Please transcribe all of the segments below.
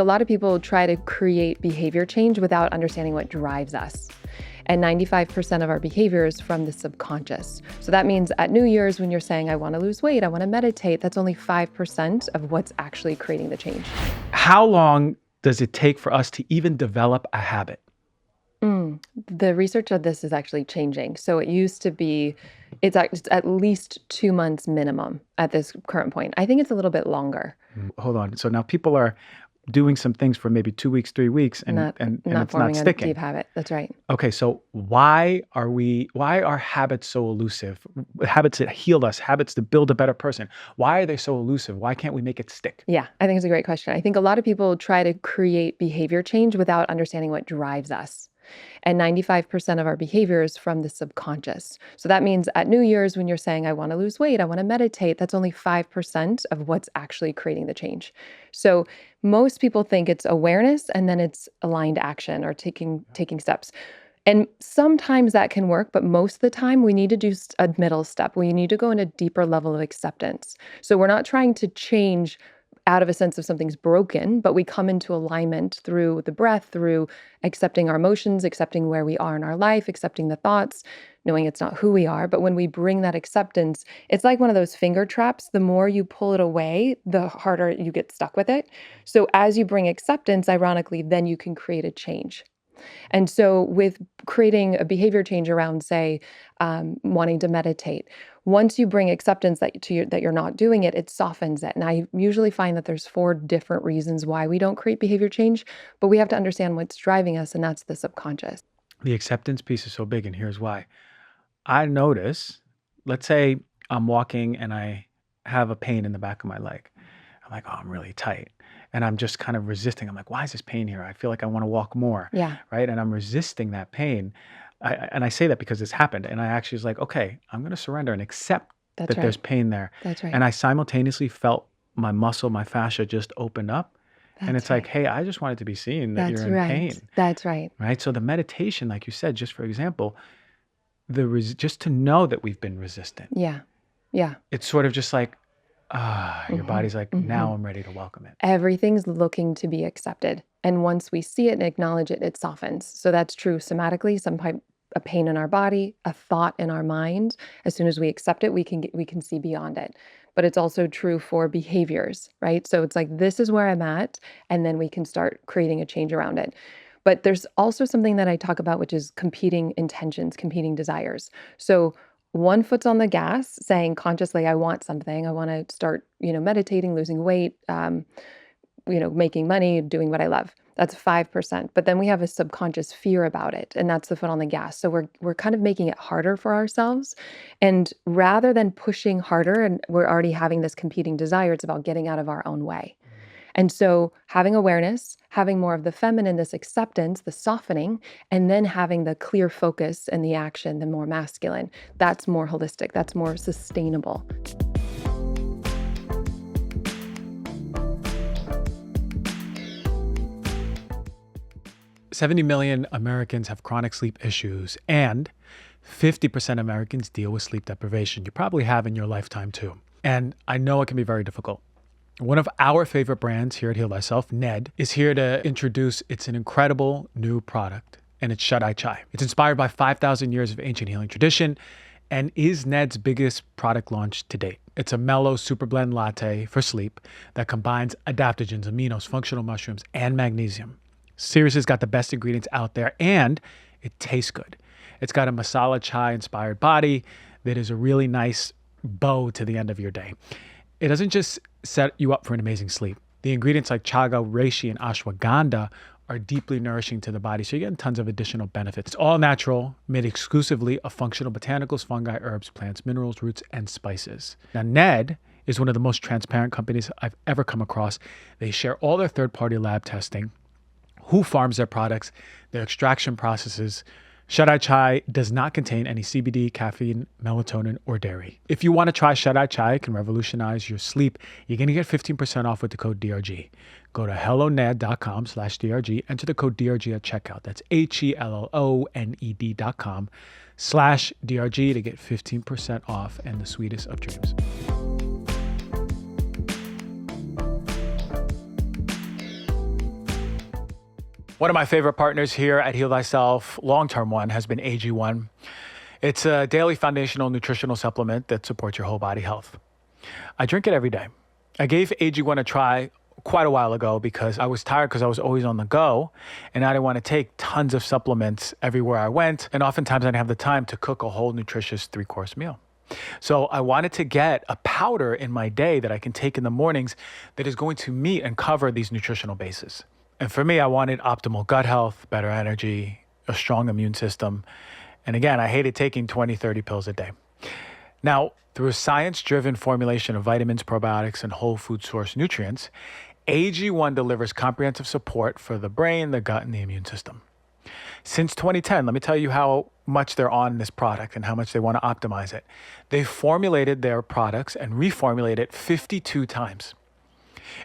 A lot of people try to create behavior change without understanding what drives us. And 95% of our behavior is from the subconscious. So that means at New Year's, when you're saying, I want to lose weight, I want to meditate, that's only 5% of what's actually creating the change. How long does it take for us to even develop a habit? The research of this is actually changing. So it used to be, it's at least 2 months minimum at this current point. I think it's a little bit longer. Hold on. So now people are doing some things for maybe 2 weeks, 3 weeks, and Not it's not forming sticking. a deep habit. That's right. Okay, so why are habits so elusive? Habits that heal us, habits to build a better person. Why are they so elusive? Why can't we make it stick? Yeah, I think it's a great question. I think a lot of people try to create behavior change without understanding what drives us. And 95% of our behavior is from the subconscious. So that means at New Year's, when you're saying, I want to lose weight, I want to meditate, that's only 5% of what's actually creating the change. So most people think it's awareness and then it's aligned action or taking steps. And sometimes that can work, but most of the time we need to do a middle step. We need to go in a deeper level of acceptance. So we're not trying to change out of a sense of something's broken, but we come into alignment through the breath, through accepting our emotions, accepting where we are in our life, accepting the thoughts, knowing it's not who we are. But when we bring that acceptance, it's like one of those finger traps. The more you pull it away, the harder you get stuck with it. So as you bring acceptance, ironically, then you can create a change. And so with creating a behavior change around, say, wanting to meditate, once you bring acceptance that you're not doing it, it softens it. And I usually find that there's 4 different reasons why we don't create behavior change, but we have to understand what's driving us, and that's the subconscious. The acceptance piece is so big, and here's why. I notice, let's say I'm walking and I have a pain in the back of my leg. I'm like, oh, I'm really tight. And I'm just kind of resisting. I'm like, why is this pain here? I feel like I want to walk more. Yeah. Right. And I'm resisting that pain. And I say that because it's happened. And I actually was like, okay, I'm going to surrender and accept that right. there's pain there. That's right. And I simultaneously felt my muscle, my fascia just open up. And it's like, hey, I just wanted to be seen that That's you're in pain. That's right. Right. So the meditation, like you said, just for example, just to know that we've been resistant. Yeah. Yeah. It's sort of just like, your body's like, now I'm ready to welcome it. Everything's looking to be accepted. And once we see it and acknowledge it, it softens. So that's true somatically, sometimes a pain in our body, a thought in our mind. As soon as we accept it, we can see beyond it. But it's also true for behaviors, right? So it's like, this is where I'm at, and then we can start creating a change around it. But there's also something that I talk about, which is competing intentions, competing desires. So one foot's on the gas, saying consciously, I want something. I want to start, meditating, losing weight, making money, doing what I love. That's 5%. But then we have a subconscious fear about it, and that's the foot on the gas. So we're kind of making it harder for ourselves. And rather than pushing harder, and we're already having this competing desire, it's about getting out of our own way. And so having awareness, having more of the feminine, this acceptance, the softening, and then having the clear focus and the action, the more masculine, that's more holistic, that's more sustainable. $70 million Americans have chronic sleep issues, and 50% of Americans deal with sleep deprivation. You probably have in your lifetime too. And I know it can be very difficult. One of our favorite brands here at Heal Thyself, Ned, is here to introduce an incredible new product, and it's Shut Eye Chai. It's inspired by 5,000 years of ancient healing tradition and is Ned's biggest product launch to date. It's a mellow super blend latte for sleep that combines adaptogens, aminos, functional mushrooms, and magnesium. Seriously, it's got the best ingredients out there, and it tastes good. It's got a masala chai inspired body that is a really nice bow to the end of your day. It doesn't just set you up for an amazing sleep. The ingredients like chaga, reishi, and ashwagandha are deeply nourishing to the body, so you're getting tons of additional benefits. It's all natural, made exclusively of functional botanicals, fungi, herbs, plants, minerals, roots, and spices. Now, Ned is one of the most transparent companies I've ever come across. They share all their third-party lab testing, who farms their products, their extraction processes. Shut Eye Chai does not contain any CBD, caffeine, melatonin, or dairy. If you want to try Shut Eye Chai, it can revolutionize your sleep. You're going to get 15% off with the code DRG. Go to helloned.com/DRG. Enter the code DRG at checkout. That's HELLONED.com/DRG to get 15% off and the sweetest of dreams. One of my favorite partners here at Heal Thyself, long-term one, has been AG1. It's a daily foundational nutritional supplement that supports your whole body health. I drink it every day. I gave AG1 a try quite a while ago because I was tired because I was always on the go and I didn't want to take tons of supplements everywhere I went. And oftentimes I didn't have the time to cook a whole nutritious 3-course meal. So I wanted to get a powder in my day that I can take in the mornings that is going to meet and cover these nutritional bases. And for me, I wanted optimal gut health, better energy, a strong immune system. And again, I hated taking 20, 30 pills a day. Now, through a science-driven formulation of vitamins, probiotics, and whole food source nutrients, AG1 delivers comprehensive support for the brain, the gut, and the immune system. Since 2010, let me tell you how much they're on this product and how much they want to optimize it. They formulated their products and reformulated it 52 times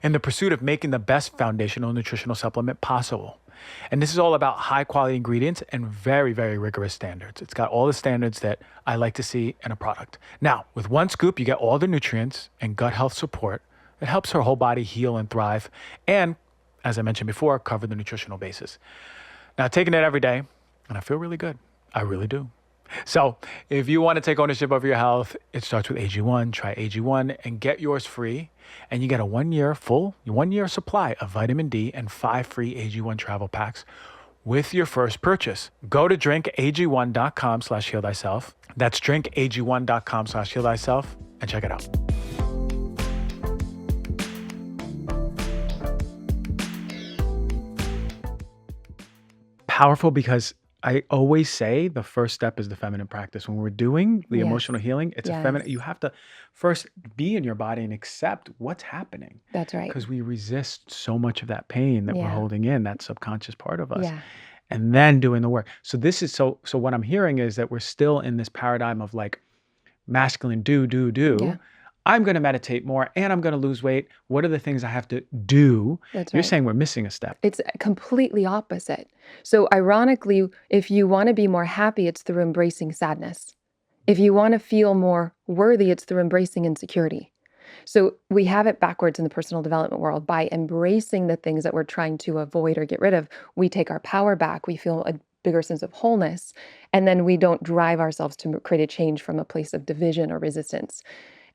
in the pursuit of making the best foundational nutritional supplement possible. And this is all about high quality ingredients and very, very rigorous standards. It's got all the standards that I like to see in a product. Now, with one scoop, you get all the nutrients and gut health support. It helps her whole body heal and thrive. And as I mentioned before, cover the nutritional basis. Now, taking it every day, and I feel really good. I really do. So if you want to take ownership of your health, it starts with AG1. Try AG1 and get yours free. And you get a 1-year supply of vitamin D and 5 free AG1 travel packs with your first purchase. Go to drinkag1.com/heal-thyself. That's drinkag1.com/heal-thyself and check it out. Powerful because I always say the first step is the feminine practice. When we're doing the emotional healing, it's a feminine. You have to first be in your body and accept what's happening. That's right. Because we resist so much of that pain that we're holding in, that subconscious part of us. Yeah. And then doing the work. So this is so what I'm hearing is that we're still in this paradigm of like masculine do. Yeah. I'm going to meditate more and I'm going to lose weight. What are the things I have to do? That's You're right. saying we're missing a step. It's completely opposite. So ironically, if you want to be more happy, it's through embracing sadness. If you want to feel more worthy, it's through embracing insecurity. So we have it backwards in the personal development world. By embracing the things that we're trying to avoid or get rid of, we take our power back. We feel a bigger sense of wholeness. And then we don't drive ourselves to create a change from a place of division or resistance.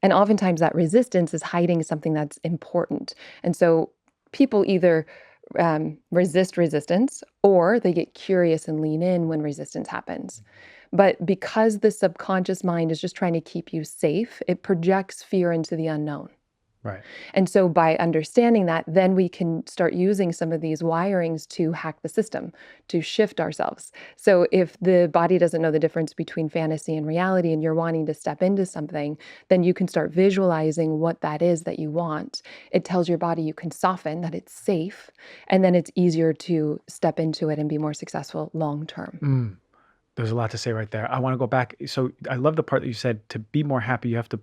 And oftentimes that resistance is hiding something that's important. And so people either resist resistance or they get curious and lean in when resistance happens. But because the subconscious mind is just trying to keep you safe, it projects fear into the unknown. Right. And so by understanding that, then we can start using some of these wirings to hack the system, to shift ourselves. So if the body doesn't know the difference between fantasy and reality and you're wanting to step into something, then you can start visualizing what that is that you want. It tells your body you can soften, that it's safe, and then it's easier to step into it and be more successful long term. There's a lot to say right there. I want to go back. So I love the part that you said to be more happy, you have to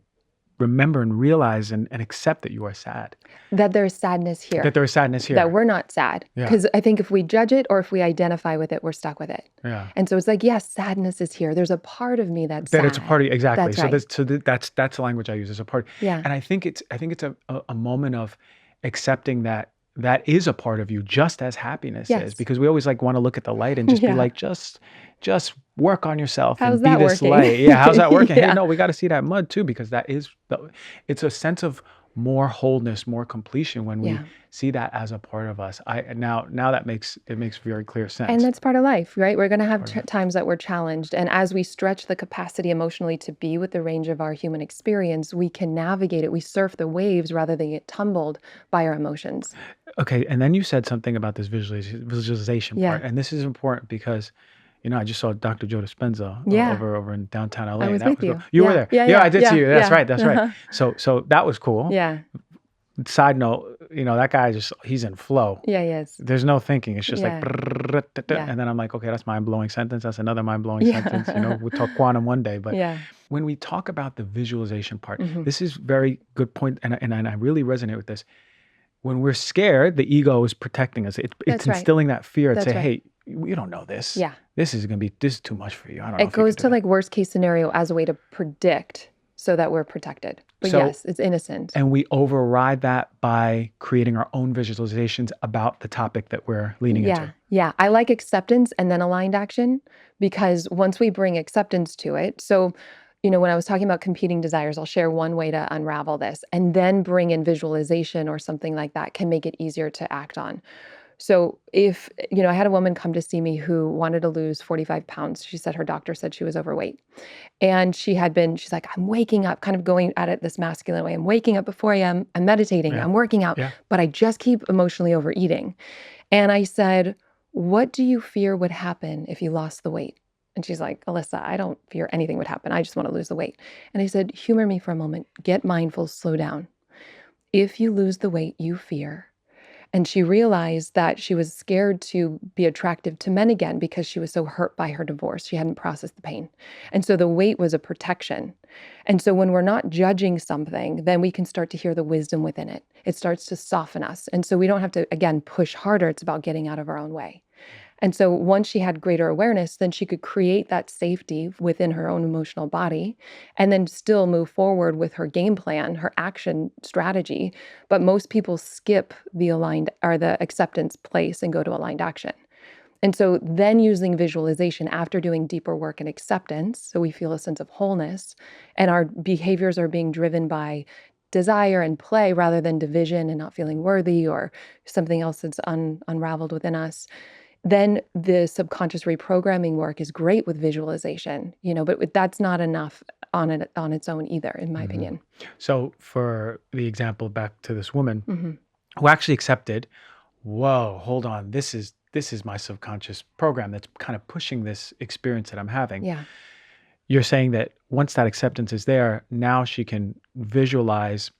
remember and realize and accept that you are sad. That there's sadness here. That there is sadness here. That we're not sad. Because I think if we judge it or if we identify with it, we're stuck with it. Yeah. And so it's like, yes, sadness is here. There's a part of me that's sad. It's a part of you. Exactly. That's So right. that's the language I use as a part. Yeah. And I think it's a moment of accepting that is a part of you, just as happiness is. Because we always like want to look at the light and just be like, just work on yourself How's and be that this working? light. Yeah, how's that working? Yeah. Hey, no, we got to see that mud too, because it's a sense of more wholeness, more completion when we see that as a part of us. Now that makes very clear sense. And that's part of life, right? We're going to have times that we're challenged. And as we stretch the capacity emotionally to be with the range of our human experience, we can navigate it. We surf the waves rather than get tumbled by our emotions. Okay. And then you said something about this visualization part. And this is important because I just saw Dr. Joe Dispenza over in downtown LA. I was with you. You were there. Yeah, I did see you. That's right. Uh-huh. So that was cool. Yeah. Side note, that guy he's in flow. Yeah, he is. There's no thinking. It's just Yeah. and then I'm like, okay, that's mind-blowing sentence. That's another mind-blowing sentence. We'll talk quantum one day. But when we talk about the visualization part, this is very good point. And I really resonate with this. When we're scared, the ego is protecting us. It's instilling that fear. It's say, hey, you don't know this. Yeah. This is too much for you. I don't know. It goes to like worst case scenario as a way to predict so that we're protected. But So, yes, it's innocent. and we override that by creating our own visualizations about the topic that we're leaning into. Yeah. I like acceptance and then aligned action, because once we bring acceptance to it, so, when I was talking about competing desires, I'll share one way to unravel this, and then bring in visualization or something like that can make it easier to act on. So if, I had a woman come to see me who wanted to lose 45 pounds. She said her doctor said she was overweight. And she's like, I'm waking up, kind of going at it this masculine way. I'm waking up before I am, I'm meditating, Yeah. I'm working out, Yeah. but I just keep emotionally overeating. And I said, what do you fear would happen if you lost the weight? And she's like, Alyssa, I don't fear anything would happen. I just want to lose the weight. And I said, humor me for a moment, get mindful, slow down. If you lose the weight you fear, and she realized that she was scared to be attractive to men again because she was so hurt by her divorce. She hadn't processed the pain. And so the weight was a protection. And so when we're not judging something, then we can start to hear the wisdom within it. It starts to soften us. And so we don't have to, again, push harder. It's about getting out of our own way. And so once she had greater awareness, then she could create that safety within her own emotional body and then still move forward with her game plan, her action strategy. But most people skip the aligned or the acceptance place and go to aligned action. And so then using visualization after doing deeper work in acceptance, so we feel a sense of wholeness and our behaviors are being driven by desire and play rather than division and not feeling worthy or something else that's unraveled within us, then the subconscious reprogramming work is great with visualization, but that's not enough on its own either, in my opinion. So for the example back to this woman Hmm. who actually accepted, whoa, hold on, this is my subconscious program that's kind of pushing this experience that I'm having. Yeah. You're saying that once that acceptance is there, now she can visualize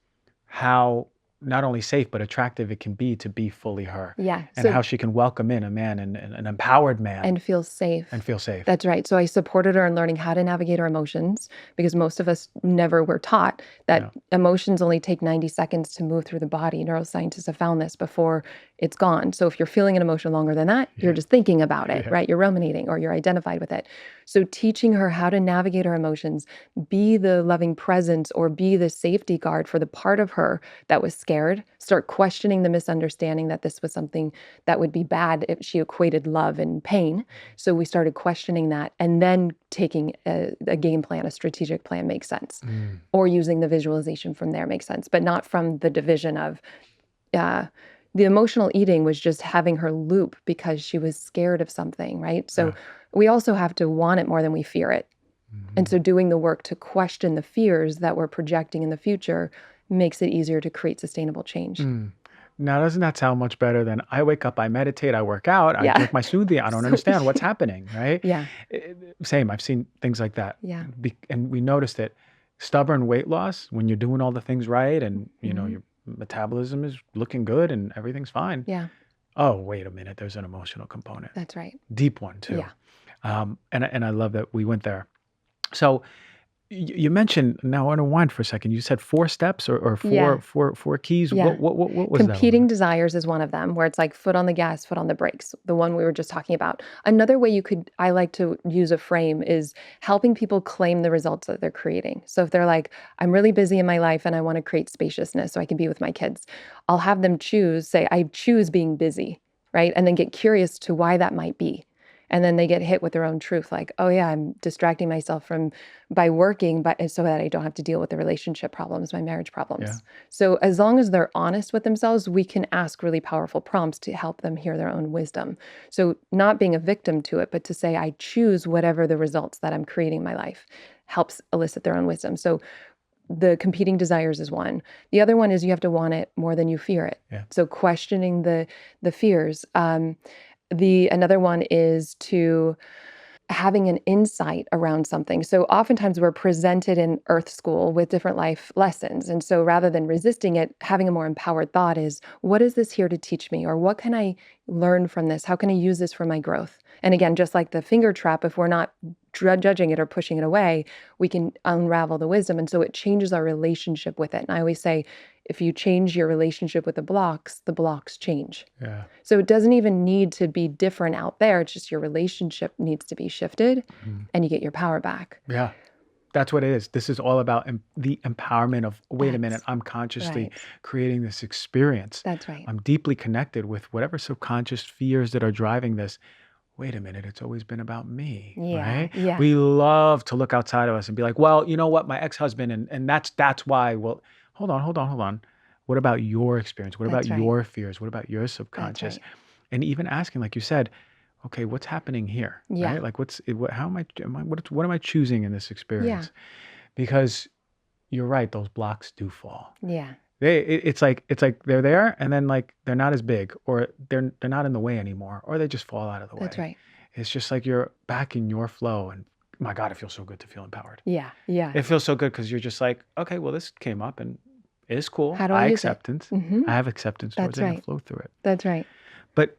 how not only safe but attractive it can be to be fully her, Yeah. and So how she can welcome in a man and an empowered man and feel safe. and feel safe. That's right. So I supported her in learning how to navigate her emotions because most of us never were taught that Yeah. emotions only take 90 seconds to move through the body. Neuroscientists have found this before it's gone. So if you're feeling an emotion longer than that, you're just thinking about it, Yeah. right? You're ruminating or you're identified with it. So teaching her how to navigate her emotions, be the loving presence or be the safety guard for the part of her that was scared, start questioning the misunderstanding that this was something that would be bad if she equated love and pain. So we started questioning that and then taking a game plan, a strategic plan makes sense. Or using the visualization from there makes sense, but not from the division of the emotional eating was just having her loop because she was scared of something, right? So we also have to want it more than we fear it. And so doing the work to question the fears that we're projecting in the future makes it easier to create sustainable change. Now, doesn't that sound much better than I wake up, I meditate, I work out, I Yeah. drink my smoothie, I don't So understand what's happening, right? Yeah. Same, I've seen things like that. Yeah. And we noticed that stubborn weight loss, when you're doing all the things right and your metabolism is looking good and everything's fine. Yeah. Oh, wait a minute, there's an emotional component. That's right. Deep one too. Yeah. And I love that we went there. So you mentioned, now I want to rewind for a second. You said 4 steps or Yeah. four keys. Yeah. What was that Competing one? desires is one of them, where it's like foot on the gas, foot on the brakes, the one we were just talking about. Another way I like to use a frame is helping people claim the results that they're creating. So if they're like, I'm really busy in my life and I want to create spaciousness so I can be with my kids, I'll have them say, I choose being busy, right? And then get curious to why that might be. And then they get hit with their own truth, like, oh yeah, I'm distracting myself by working, but so that I don't have to deal with the relationship problems, my marriage problems. Yeah. So as long as they're honest with themselves, we can ask really powerful prompts to help them hear their own wisdom. So not being a victim to it, but to say, I choose whatever the results that I'm creating in my life helps elicit their own wisdom. So the competing desires is one. The other one is you have to want it more than you fear it. Yeah. So questioning the fears. Another one is to having an insight around something. So oftentimes we're presented in Earth School with different life lessons. And so rather than resisting it, having a more empowered thought is, what is this here to teach me? Or what can I learn from this? How can I use this for my growth? And again, just like the finger trap, if we're not judging it or pushing it away, we can unravel the wisdom. And so it changes our relationship with it. And I always say, if you change your relationship with the blocks change. Yeah. So it doesn't even need to be different out there. It's just your relationship needs to be shifted and you get your power back. Yeah. That's what it is. This is all about the empowerment of, wait a minute, That's I'm consciously right. creating this experience. That's right. I'm deeply connected with whatever subconscious fears that are driving this. Wait a minute, it's always been about me, Yeah. right? Yeah. We love to look outside of us and be like, well, you know what, my ex-husband, and that's why. Well, hold on. What about your experience? What about That's right. your fears? What about your That's subconscious? right. And even asking, like you said, okay, what's happening here, Yeah. right? Like, how what am I choosing in this Yeah. experience? Because you're right, those blocks do fall. Yeah. It's like they're there, and then like they're not as big, or they're not in the way anymore, or they just fall out of the That's way. right. It's just like you're back in your flow, and my God, it feels so good to feel empowered. Yeah. Yeah. It feels so good because you're just like, okay, well, this came up and it's cool. How do I use it? I have acceptance towards That's it and right. flow through it. That's right. But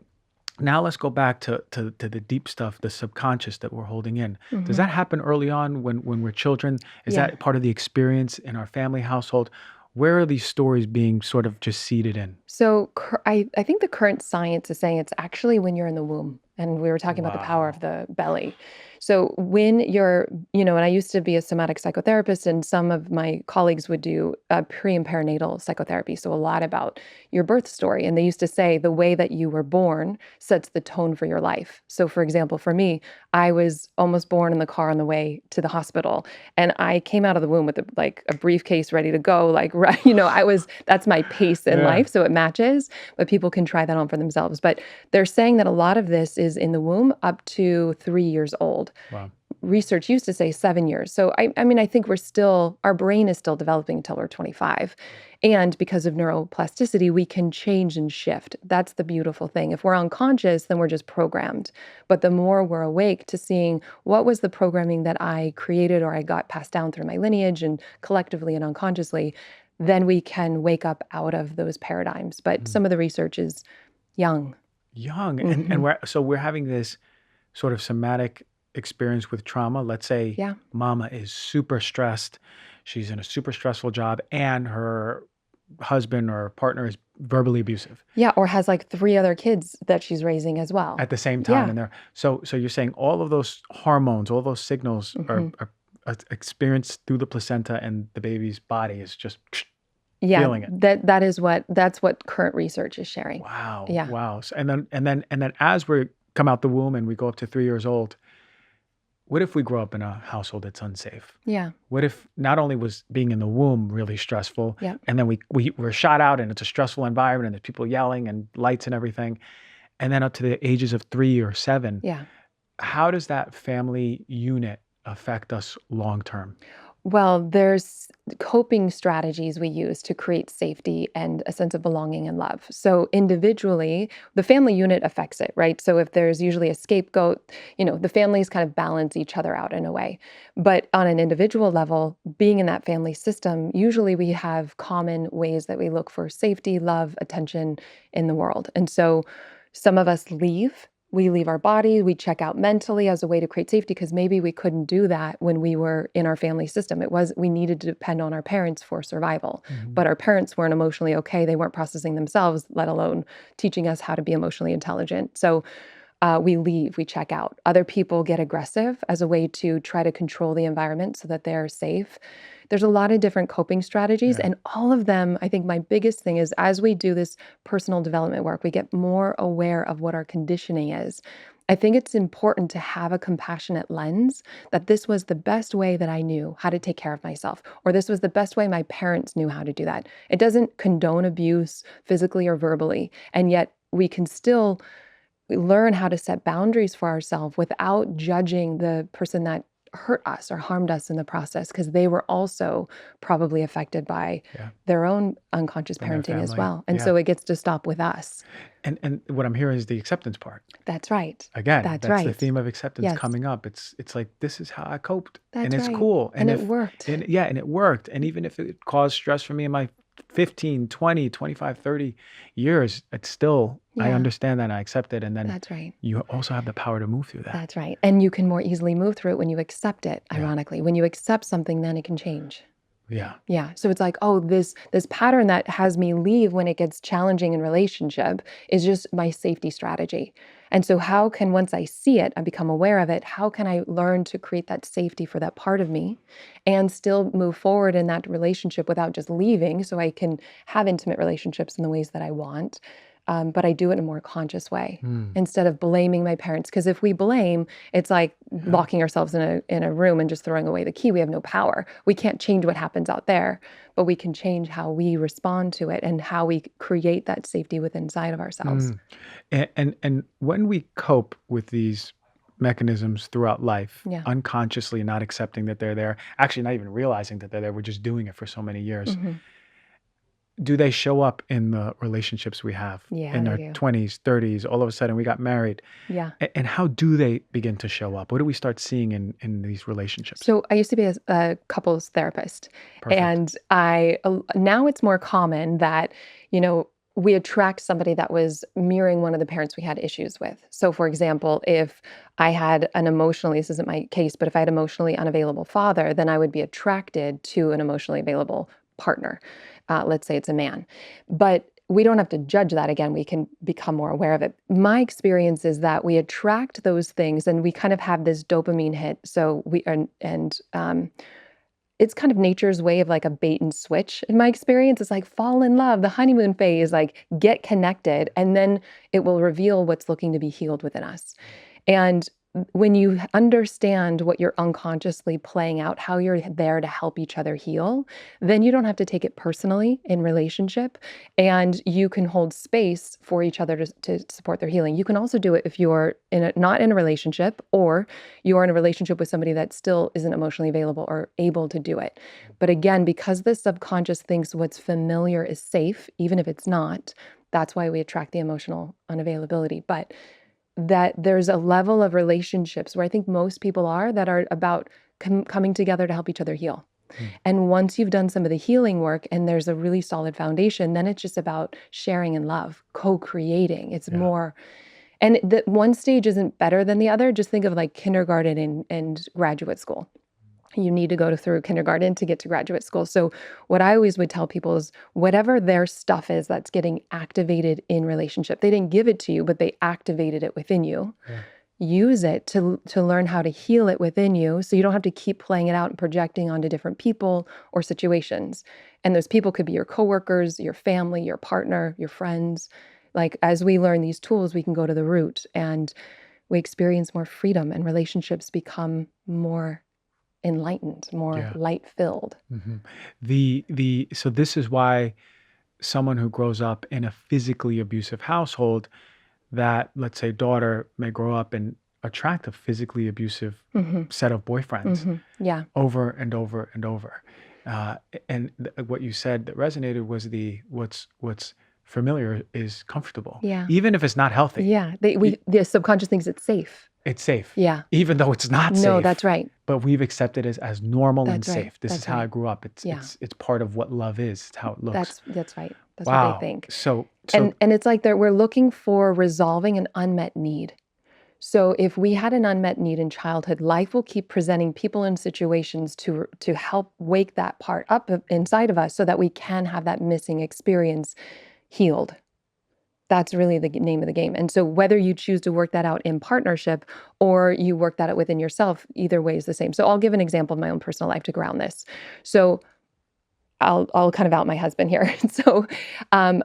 now let's go back to the deep stuff, the subconscious that we're holding in. Does Hmm. that happen early on when we're children? Is Yeah. that part of the experience in our family household? Where are these stories being sort of just seeded in? So I think the current science is saying it's actually when you're in the womb. And we were talking about the power of Wow. the belly. So when you're, and I used to be a somatic psychotherapist, and some of my colleagues would do pre and perinatal psychotherapy. So a lot about your birth story. And they used to say the way that you were born sets the tone for your life. So for example, for me, I was almost born in the car on the way to the hospital. And I came out of the womb with a briefcase ready to go. Like, right, that's my pace in Yeah. life. So it matches, but people can try that on for themselves. But they're saying that a lot of this is in the womb up to 3 years old. Wow. Research used to say 7 years. So I mean, I think our brain is still developing until we're 25. And because of neuroplasticity, we can change and shift. That's the beautiful thing. If we're unconscious, then we're just programmed. But the more we're awake to seeing what was the programming that I created or I got passed down through my lineage and collectively and unconsciously, then we can wake up out of those paradigms. But Mm. some of the research is young. Young. And Hmm. we're having this sort of somatic experience with trauma. Let's say Yeah. mama is super stressed. She's in a super stressful job, and her husband or partner is verbally abusive Yeah, or has like 3 other kids that she's raising as well. at the same time. Yeah. And so you're saying all of those hormones, all those signals Mhm. are experienced through the placenta, and the baby's body is just Yeah, feeling it. that's what current research is sharing. Wow. Yeah. Wow. And then as we come out the womb and we go up to 3 years old, what if we grow up in a household that's unsafe? Yeah. What if not only was being in the womb really stressful, Yeah. and then we're shot out and it's a stressful environment and there's people yelling and lights and everything, and then up to the ages of 3 or 7, Yeah. how does that family unit affect us long term? Well, there's coping strategies we use to create safety and a sense of belonging and love. So individually, the family unit affects it, right? So if there's usually a scapegoat, the families kind of balance each other out in a way. But on an individual level, being in that family system, usually we have common ways that we look for safety, love, attention in the world. And so some of us leave. We leave our body, we check out mentally as a way to create safety because maybe we couldn't do that when we were in our family system. We needed to depend on our parents for survival. Mhm. But our parents weren't emotionally okay. They weren't processing themselves, let alone teaching us how to be emotionally intelligent. So we leave, we check out. Other people get aggressive as a way to try to control the environment so that they're safe. There's a lot of different coping strategies, Yeah. and all of them, I think my biggest thing is as we do this personal development work, we get more aware of what our conditioning is. I think it's important to have a compassionate lens that this was the best way that I knew how to take care of myself, or this was the best way my parents knew how to do that. It doesn't condone abuse physically or verbally, and yet we can still learn how to set boundaries for ourselves without judging the person that hurt us or harmed us in the process because they were also probably affected by Yeah. their own unconscious And their parenting as family. well. And Yeah. so it gets to stop with us. And what I'm hearing is the acceptance part. That's right. Again, That's that's the right. theme of acceptance Yes. coming up. It's like, this is how I coped, and That's it's right. cool. And it if worked. and yeah, and it worked. And even if it caused stress for me in my 15, 20, 25, 30 years, it's still, I Yeah. understand that and I accept it. And then That's right. you also have the power to move through that. That's right. And you can more easily move through it when you accept it, Yeah. ironically. When you accept something, then it can change. Yeah. Yeah. So it's like, oh, this pattern that has me leave when it gets challenging in relationship is just my safety strategy. And so how can, once I see it, I become aware of it, how can I learn to create that safety for that part of me and still move forward in that relationship without just leaving, so I can have intimate relationships in the ways that I want. But I do it in a more conscious way Mm. instead of blaming my parents. Because if we blame, it's like Yeah. locking ourselves in a room and just throwing away the key. We have no power. We can't change what happens out there, but we can change how we respond to it and how we create that safety within inside of ourselves. Mm. And when we cope with these mechanisms throughout life, Yeah. unconsciously not accepting that they're there, actually not even realizing that they're there, we're just doing it for so many years. Hmm. Do they show up in the relationships we have Yeah, in they our do. 20s, 30s? All of a sudden we got married. Yeah. And how do they begin to show up? What do we start seeing in these relationships? So I used to be a couples therapist, Perfect. and now it's more common that, you know, we attract somebody that was mirroring one of the parents we had issues with. So for example, if I had an emotionally, this isn't my case, but if I had emotionally unavailable father, then I would be attracted to an emotionally available partner. Let's say it's a man. But we don't have to judge that. Again, we can become more aware of it. My experience is that we attract those things and we kind of have this dopamine hit. So it's kind of nature's way of like a bait and switch. In my experience, it's like fall in love, the honeymoon phase, like get connected, and then it will reveal what's looking to be healed within us. And when you understand what you're unconsciously playing out, how you're there to help each other heal, then you don't have to take it personally in relationship, and you can hold space for each other to support their healing. You can also do it if you're not in a relationship, or you're in a relationship with somebody that still isn't emotionally available or able to do it. But again, because the subconscious thinks what's familiar is safe, even if it's not, that's why we attract the emotional unavailability. But that there's a level of relationships where I think most people are that are about coming together to help each other heal. Mm. And once you've done some of the healing work and there's a really solid foundation, then it's just about sharing and love, co-creating. It's Yeah. more, and the one stage isn't better than the other. Just think of like kindergarten and graduate school. You need to go through kindergarten to get to graduate school. So what I always would tell people is whatever their stuff is that's getting activated in relationship, they didn't give it to you, but they activated it within you. Yeah. Use it to learn how to heal it within you, so you don't have to keep playing it out and projecting onto different people or situations. And those people could be your coworkers, your family, your partner, your friends. Like as we learn these tools, we can go to the root and we experience more freedom, and relationships become more enlightened, more Yeah. light-filled. Hmm. So this is why someone who grows up in a physically abusive household, that let's say daughter may grow up and attract a physically abusive Mhm, set of boyfriends mhm. Yeah, over and over and over. And what you said that resonated was what's familiar is comfortable, yeah, even if it's not healthy. yeah. i- The subconscious thinks it's safe. It's safe, Yeah. even though it's not No, that's safe. right. But we've accepted it as normal and That's right. safe. This is That's how I right. grew up. It's Yeah. it's it's part of what love is. It's how it looks. That's right. That's what they Wow. think. So And it's like we're looking for resolving an unmet need. So if we had an unmet need in childhood, life will keep presenting people and situations to help wake that part up inside of us so that we can have that missing experience healed. That's really the name of the game. And so whether you choose to work that out in partnership or you work that out within yourself, either way is the same. So I'll give an example of my own personal life to ground this. So I'll kind of out my husband here. So,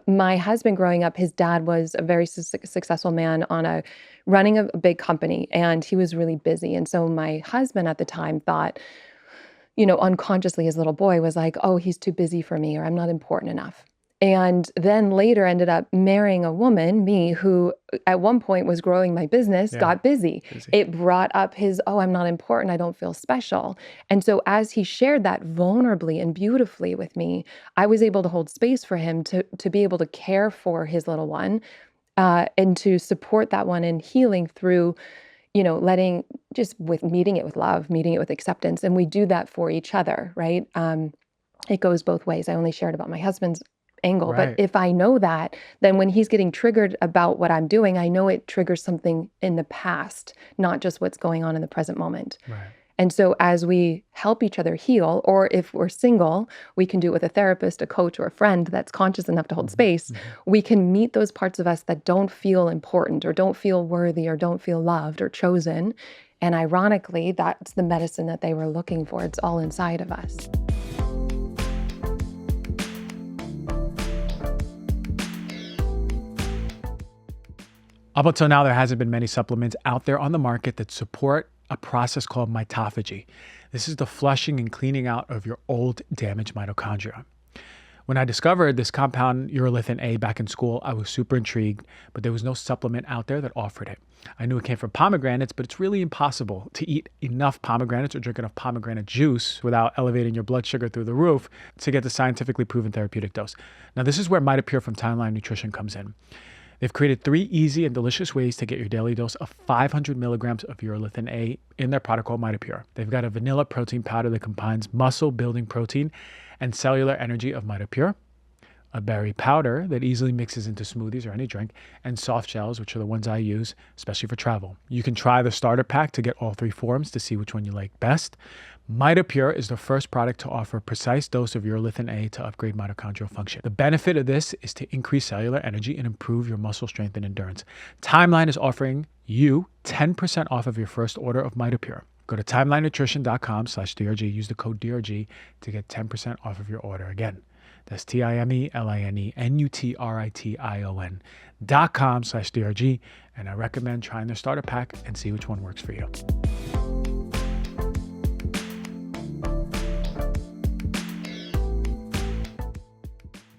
my husband growing up, his dad was a very successful man on running a big company, and he was really busy. And so my husband at the time thought, unconsciously, his little boy was like, "Oh, he's too busy for me," or "I'm not important enough." And then later ended up marrying a woman, me, who at one point was growing my business, yeah, got busy. busy. It brought up his, "Oh, I'm not important. I don't feel special." And so as he shared that vulnerably and beautifully with me, I was able to hold space for him to be able to care for his little one, and to support that one in healing through, letting just with meeting it with love, meeting it with acceptance. And we do that for each other, right? It goes both ways. I only shared about my husband's angle, but Right. if I know that, then when he's getting triggered about what I'm doing, I know it triggers something in the past, not just what's going on in the present moment. Right. And so as we help each other heal, or if we're single, we can do it with a therapist, a coach, or a friend that's conscious enough to hold space. We can meet those parts of us that don't feel important or don't feel worthy or don't feel loved or chosen. And ironically, that's the medicine that they were looking for. It's all inside of us. Up until now, there hasn't been many supplements out there on the market that support a process called mitophagy. This is the flushing and cleaning out of your old damaged mitochondria. When I discovered this compound urolithin A back in school, I was super intrigued, but there was no supplement out there that offered it. I knew it came from pomegranates, but it's really impossible to eat enough pomegranates or drink enough pomegranate juice without elevating your blood sugar through the roof to get the scientifically proven therapeutic dose. Now, this is where Mitopure from Timeline Nutrition comes in. They've created 3 easy and delicious ways to get your daily dose of 500 milligrams of urolithin A in their product called Mitopure. They've got a vanilla protein powder that combines muscle-building protein and cellular energy of Mitopure, a berry powder that easily mixes into smoothies or any drink, and soft gels, which are the ones I use, especially for travel. You can try the starter pack to get all 3 forms to see which one you like best. Mitopure is the first product to offer a precise dose of urolithin A to upgrade mitochondrial function. The benefit of this is to increase cellular energy and improve your muscle strength and endurance. Timeline is offering you 10% off of your first order of Mitopure. Go to timelinenutrition.com/DRG. Use the code DRG to get 10% off of your order. Again, that's timelinenutrition.com/DRG. And I recommend trying their starter pack and see which one works for you.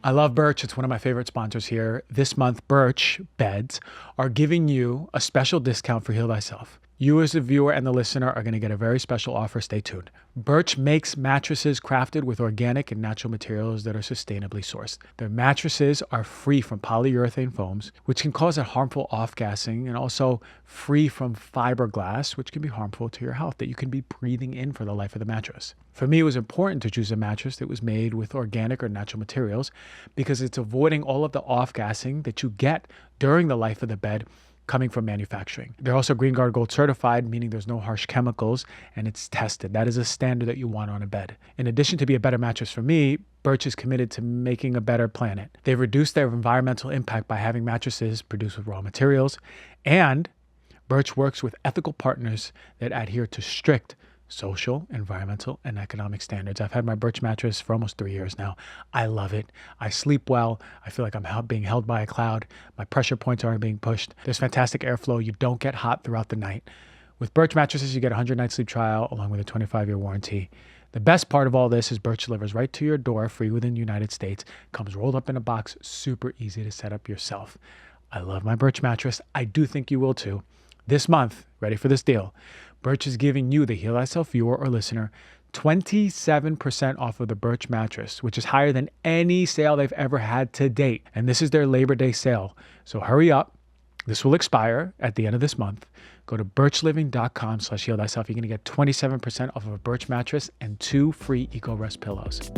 I love BIRCH. It's one of my favorite sponsors here. This month, BIRCH beds are giving you a special discount for Heal Thyself. You as the viewer and the listener are going to get a very special offer. Stay tuned. BIRCH makes mattresses crafted with organic and natural materials that are sustainably sourced. Their mattresses are free from polyurethane foams, which can cause a harmful off-gassing, and also free from fiberglass, which can be harmful to your health, that you can be breathing in for the life of the mattress. For me, it was important to choose a mattress that was made with organic or natural materials because it's avoiding all of the off-gassing that you get during the life of the bed coming from manufacturing. They're also Green Guard Gold certified, meaning there's no harsh chemicals, and it's tested. That is a standard that you want on a bed. In addition to be a better mattress for me, BIRCH is committed to making a better planet. They've reduced their environmental impact by having mattresses produced with raw materials, and BIRCH works with ethical partners that adhere to strict social, environmental, and economic standards. I've had my BIRCH mattress for almost 3 years now. I love it. I sleep well. I feel like I'm being held by a cloud. My pressure points aren't being pushed. There's fantastic airflow. You don't get hot throughout the night. With BIRCH mattresses, you get a 100-night sleep trial along with a 25-year warranty. The best part of all this is BIRCH delivers right to your door, free within the United States, comes rolled up in a box, super easy to set up yourself. I love my BIRCH mattress. I do think you will too. This month, ready for this deal, BIRCH is giving you, the Heal Thyself viewer or listener, 27% off of the BIRCH mattress, which is higher than any sale they've ever had to date. And this is their Labor Day sale. So hurry up. This will expire at the end of this month. Go to birchliving.com/heal thyself. You're going to get 27% off of a BIRCH mattress and 2 free Eco Rest pillows.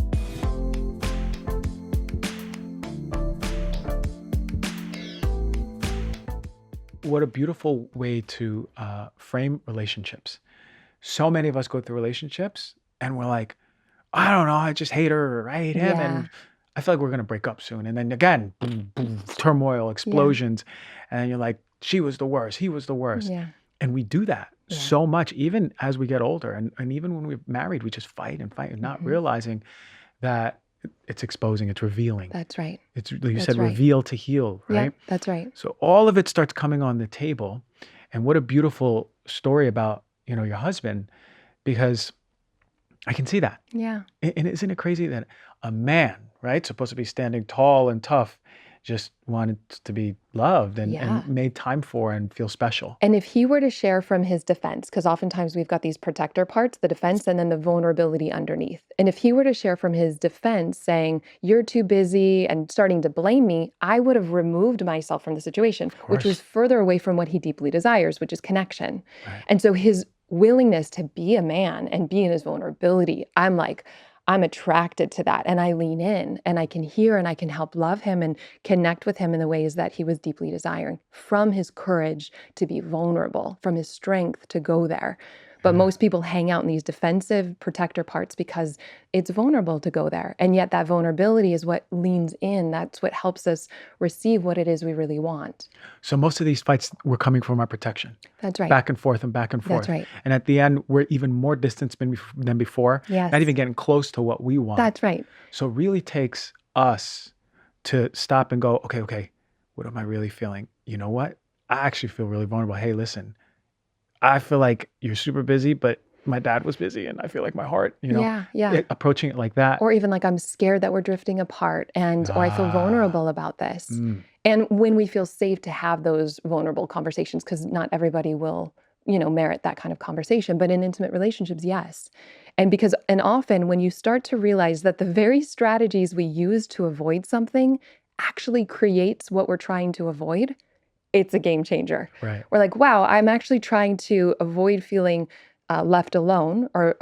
What a beautiful way to frame relationships. So many of us go through relationships and we're like, I don't know, I just hate her or I hate him. Yeah. And I feel like we're going to break up soon. And then again, boom, boom, turmoil, explosions. And you're like, she was the worst. He was the worst. Yeah. And we do that so much, even as we get older. And even when we're married, we just fight and not realizing that it's exposing, it's revealing. That's right. You said reveal to heal, right? Yeah, that's right. So all of it starts coming on the table. And what a beautiful story about, your husband, because I can see that. Yeah. And isn't it crazy that a man, right, supposed to be standing tall and tough, just wanted to be loved and made time for and feel special. And if he were to share from his defense, because oftentimes we've got these protector parts, the defense, and then the vulnerability underneath. And if he were to share from his defense saying, you're too busy and starting to blame me, I would have removed myself from the situation, which was further away from what he deeply desires, which is connection. Right. And so his willingness to be a man and be in his vulnerability, I'm attracted to that, and I lean in and I can hear and I can help love him and connect with him in the ways that he was deeply desiring, from his courage to be vulnerable, from his strength to go there. But most people hang out in these defensive protector parts because it's vulnerable to go there. And yet that vulnerability is what leans in. That's what helps us receive what it is we really want. So most of these fights were coming from our protection. That's right. Back and forth and back and forth. That's right. And at the end, we're even more distanced than before. Yes. Not even getting close to what we want. That's right. So it really takes us to stop and go, okay, what am I really feeling? You know what? I actually feel really vulnerable. Hey, listen, I feel like you're super busy, but my dad was busy and I feel like my heart, approaching it like that. Or even like I'm scared that we're drifting apart or I feel vulnerable about this. And when we feel safe to have those vulnerable conversations, because not everybody will, merit that kind of conversation, but in intimate relationships, yes. And often when you start to realize that the very strategies we use to avoid something actually creates what we're trying to avoid, it's a game changer. Right. We're like, wow, I'm actually trying to avoid feeling left alone or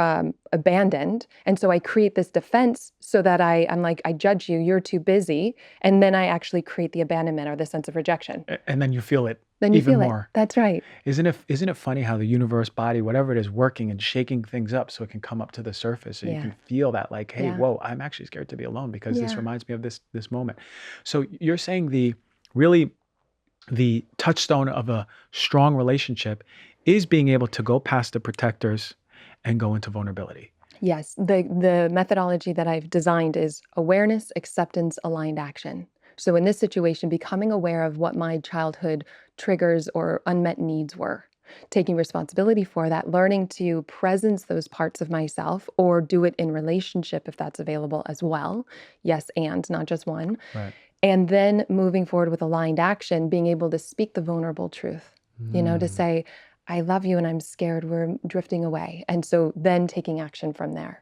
abandoned. And so I create this defense so that I'm like, I judge you, you're too busy. And then I actually create the abandonment or the sense of rejection. And then you feel it then you even feel more. It. That's right. Isn't it funny how the universe, body, whatever it is, working and shaking things up so it can come up to the surface and you can feel that like, hey, whoa, I'm actually scared to be alone because this reminds me of this moment. So you're saying the touchstone of a strong relationship is being able to go past the protectors and go into vulnerability. Yes. The methodology that I've designed is awareness, acceptance, aligned action. So in this situation, becoming aware of what my childhood triggers or unmet needs were, taking responsibility for that, learning to presence those parts of myself or do it in relationship if that's available as well. Yes, and not just one. Right. And then moving forward with aligned action, being able to speak the vulnerable truth, to say, I love you and I'm scared we're drifting away. And so then taking action from there.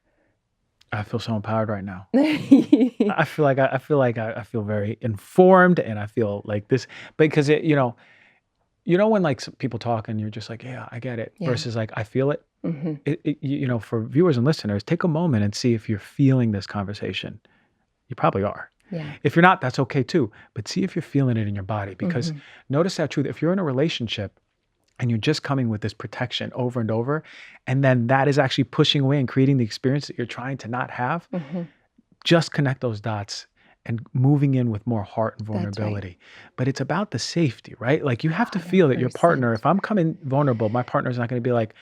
I feel so empowered right now. I feel very informed and I feel like this because when like some people talk and you're just like, yeah, I get it versus like, I feel it. Mm-hmm. For viewers and listeners, take a moment and see if you're feeling this conversation. You probably are. Yeah. If you're not, that's okay too. But see if you're feeling it in your body because notice that truth. If you're in a relationship and you're just coming with this protection over and over, and then that is actually pushing away and creating the experience that you're trying to not have, just connect those dots and moving in with more heart and vulnerability. Right. But it's about the safety, right? Like you have to feel that your partner, if I'm coming vulnerable, my partner's not going to be like,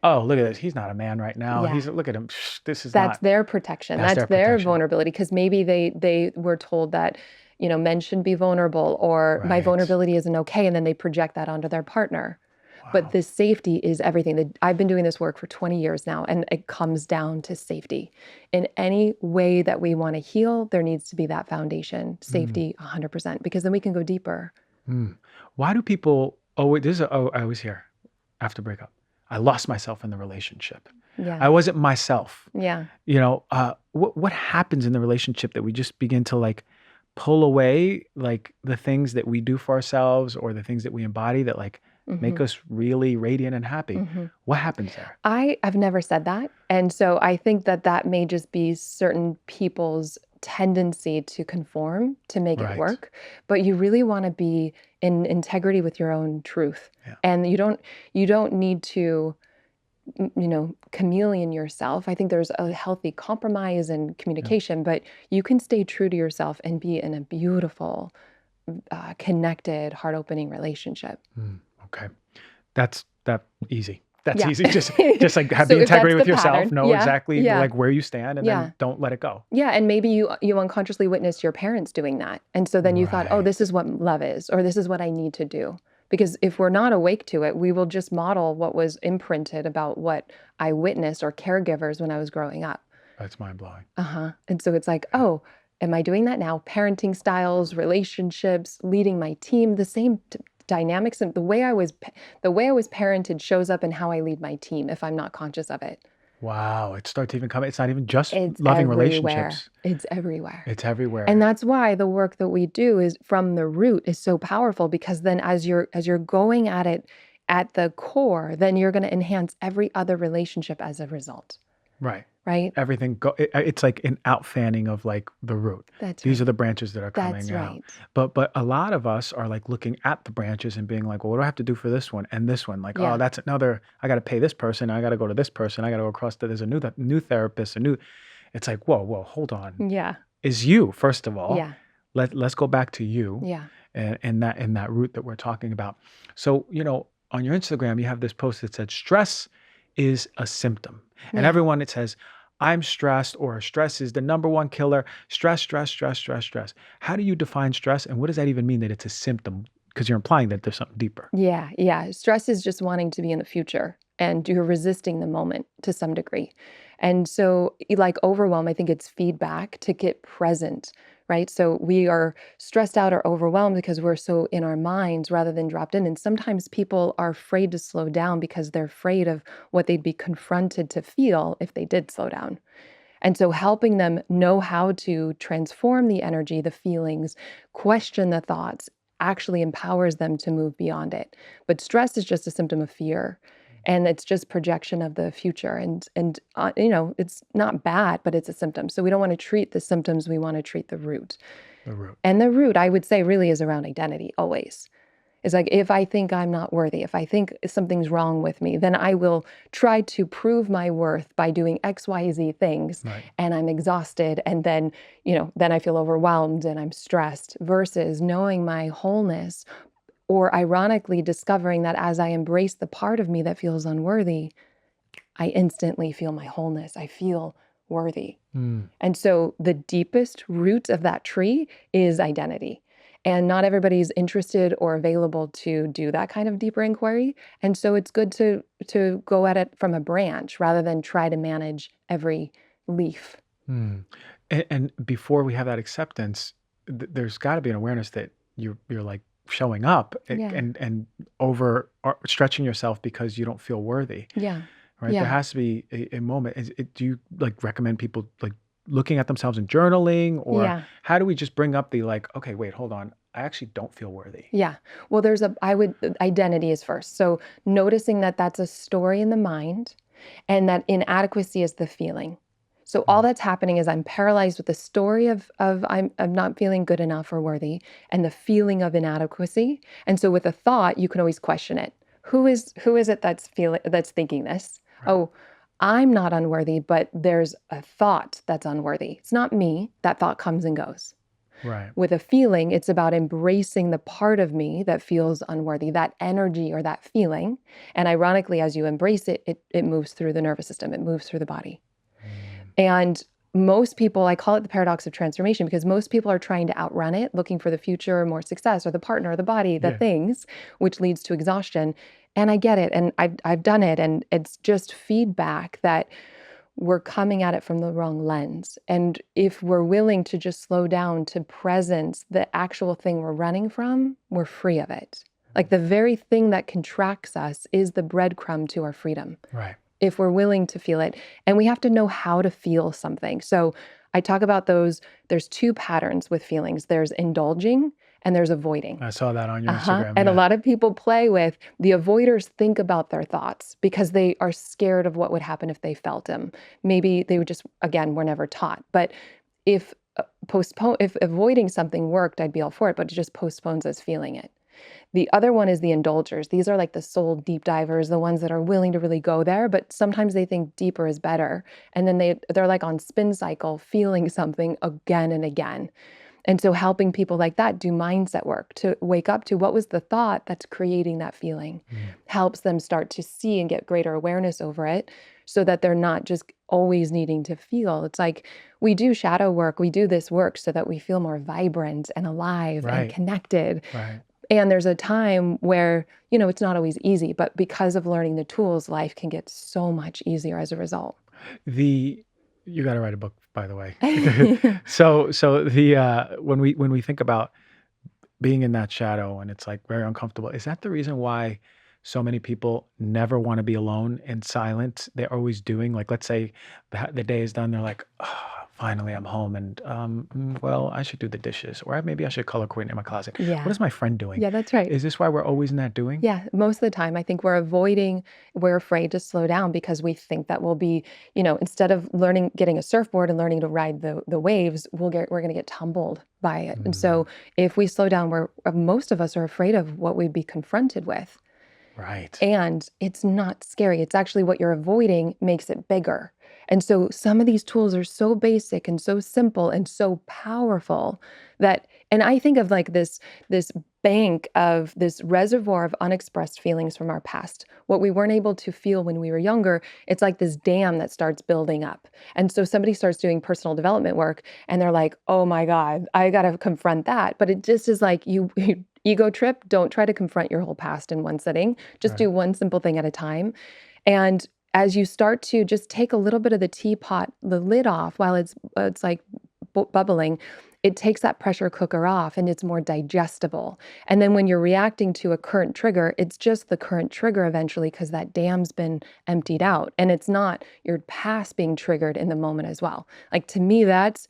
oh, look at this. He's not a man right now. Yeah. Look at him. That's their protection. That's their vulnerability. Because maybe they were told that, men shouldn't be vulnerable or my vulnerability isn't okay. And then they project that onto their partner. Wow. But this safety is everything. I've been doing this work for 20 years now, and it comes down to safety. In any way that we want to heal, there needs to be that foundation, safety 100%, because then we can go deeper. Why do people, I always hear after breakup, I lost myself in the relationship. Yeah. I wasn't myself. Yeah. What happens in the relationship that we just begin to like pull away like the things that we do for ourselves or the things that we embody that like make us really radiant and happy? What happens there? I've never said that. And so I think that may just be certain people's tendency to conform to make it work. But you really want to be in integrity with your own truth. Yeah. And you don't need to, chameleon yourself. I think there's a healthy compromise and communication, but you can stay true to yourself and be in a beautiful, connected, heart-opening relationship. Okay. That's easy. That's easy. Just like have the integrity with yourself, pattern. Know exactly like where you stand and then don't let it go. Yeah. And maybe you unconsciously witnessed your parents doing that. And so then you thought, oh, this is what love is, or this is what I need to do. Because if we're not awake to it, we will just model what was imprinted about what I witnessed or caregivers when I was growing up. That's mind-blowing. And so it's like, oh, am I doing that now? Parenting styles, relationships, leading my team, the same dynamics and the way I was parented shows up in how I lead my team if I'm not conscious of it. Wow, it starts to even come. It's not even just loving relationships. It's everywhere. It's everywhere. And that's why the work that we do is from the root is so powerful, because then as you're going at it at the core, then you're going to enhance every other relationship as a result. Right. right? Everything it's like an outfanning of like the root. That's These right. are the branches that are That's coming out. right. But a lot of us are like looking at the branches and being like, well, what do I have to do for this one and this one? Like, oh, Yeah. that's another. I got to pay this person. I got to go to this person. I got to go across to there's a new therapist. A new. It's like, whoa, hold on. Yeah. Is you first of all? Yeah. Let's go back to you Yeah. and that root that we're talking about. So on your Instagram, you have this post that said stress is a symptom, and Yeah. everyone it says, I'm stressed, or stress is the number one killer. Stress, stress, stress, stress, stress. How do you define stress, and what does that even mean that it's a symptom? Because you're implying that there's something deeper. Yeah, yeah. Stress is just wanting to be in the future and you're resisting the moment to some degree. And so, like overwhelm, I think it's feedback to get present, right? So we are stressed out or overwhelmed because we're so in our minds rather than dropped in. And sometimes people are afraid to slow down because they're afraid of what they'd be confronted to feel if they did slow down. And so helping them know how to transform the energy, the feelings, question the thoughts actually empowers them to move beyond it. But stress is just a symptom of fear. And it's just projection of the future, and it's not bad, but it's a symptom. So we don't want to treat the symptoms; we want to treat the root. The root. And the root, I would say, really is around identity. Always, it's like if I think I'm not worthy, if I think something's wrong with me, then I will try to prove my worth by doing X, Y, Z things. Right. And I'm exhausted. And then I feel overwhelmed and I'm stressed versus knowing my wholeness or ironically discovering that as I embrace the part of me that feels unworthy, I instantly feel my wholeness. I feel worthy. And so the deepest root of that tree is identity. And not everybody's interested or available to do that kind of deeper inquiry. And so it's good to go at it from a branch rather than try to manage every leaf. And before we have that acceptance, there's got to be an awareness that you're like showing up Yeah. and over stretching yourself because you don't feel worthy. Yeah. Right. There Yeah. has to be a moment. Do you like recommend people like looking at themselves and journaling, or Yeah. how do we just bring up the like, okay, wait, hold on. I actually don't feel worthy. Yeah. Well, identity is first. So noticing that that's a story in the mind and that inadequacy is the feeling. So all that's happening is I'm paralyzed with the story of I'm not feeling good enough or worthy and the feeling of inadequacy. And so with a thought, you can always question it. Who is it that's thinking this? Right. Oh, I'm not unworthy, but there's a thought that's unworthy. It's not me. That thought comes and goes. Right. With a feeling, it's about embracing the part of me that feels unworthy, that energy or that feeling. And ironically, as you embrace it, it moves through the nervous system, it moves through the body. And most people, I call it the paradox of transformation because most people are trying to outrun it, looking for the future, more success, or the partner, or the body, the things, which leads to exhaustion. And I get it. And I've done it. And it's just feedback that we're coming at it from the wrong lens. And if we're willing to just slow down to presence the actual thing we're running from, we're free of it. Like the very thing that contracts us is the breadcrumb to our freedom. Right. If we're willing to feel it. And we have to know how to feel something. So I talk about there's two patterns with feelings. There's indulging and there's avoiding. I saw that on your Instagram. And a lot of people play with the avoiders think about their thoughts because they are scared of what would happen if they felt them. Maybe they would just, again, were never taught. But if avoiding something worked, I'd be all for it, but it just postpones us feeling it. The other one is the indulgers. These are like the soul deep divers, the ones that are willing to really go there, but sometimes they think deeper is better. And then they're like on spin cycle, feeling something again and again. And so helping people like that do mindset work to wake up to what was the thought that's creating that feeling helps them start to see and get greater awareness over it so that they're not just always needing to feel. It's like we do shadow work, we do this work so that we feel more vibrant and alive and connected. Right. And there's a time where, it's not always easy, but because of learning the tools, life can get so much easier as a result. You got to write a book, by the way. So when we think about being in that shadow and it's like very uncomfortable, is that the reason why so many people never want to be alone in silence? They're always doing, like, let's say the day is done, they're like, oh, finally I'm home and, well, I should do the dishes, or maybe I should color coordinate my closet. What Yeah. is my friend doing? Yeah, that's right. Is this why we're always in that doing? Yeah, most of the time, I think we're afraid to slow down because we think that we'll be, instead of getting a surfboard and learning to ride the waves, we're going to get tumbled by it. And Mm, so if we slow down, most of us are afraid of what we'd be confronted with. right. And it's not scary. It's actually what you're avoiding makes it bigger. And so some of these tools are so basic and so simple and so powerful and I think of like this bank of this reservoir of unexpressed feelings from our past. What we weren't able to feel when we were younger, it's like this dam that starts building up. And so somebody starts doing personal development work and they're like, "Oh my God, I got to confront that." But it just is like you ego trip. Don't try to confront your whole past in one sitting. Just Right. do one simple thing at a time. And as you start to just take a little bit of the teapot, the lid off while it's like bubbling, it takes that pressure cooker off and it's more digestible. And then when you're reacting to a current trigger, it's just the current trigger eventually because that dam's been emptied out. And it's not your past being triggered in the moment as well. Like to me, that's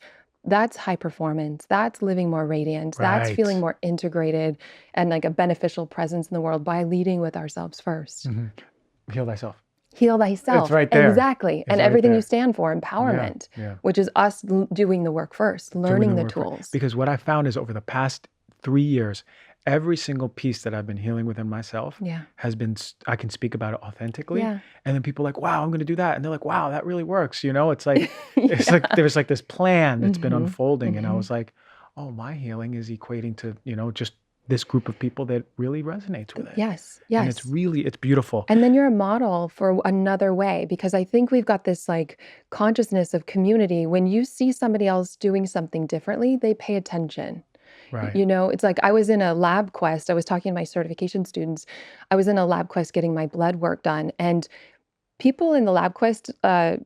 high performance. That's living more radiant. That's feeling Right. more integrated and like a beneficial presence in the world by leading with ourselves first. Hmm. Heal thyself. Heal It's thyself. right there. Exactly. It's And right everything you there. stand for, Yeah. empowerment, Yeah. which is us doing the work first, Doing learning the the work for tools. because what I found is over the past 3 years, every single piece that I've been healing within myself Yeah. has been, I can speak about it authentically. Yeah. And then people are like, wow, I'm going to do that. And they're like, wow, that really works. It's like Yeah. there's like this plan that's been Hmm. unfolding. And I Hmm. was like, oh, my healing is equating to, just this group of people that really resonates with it. Yes. And it's Yes. really, it's beautiful. And then you're a model for another way because I think we've got this like consciousness of community. When you see somebody else doing something differently, they pay attention. Right. It's like I was in a lab quest. I was talking to my certification students. I was in a lab quest getting my blood work done. And people in the lab quest, I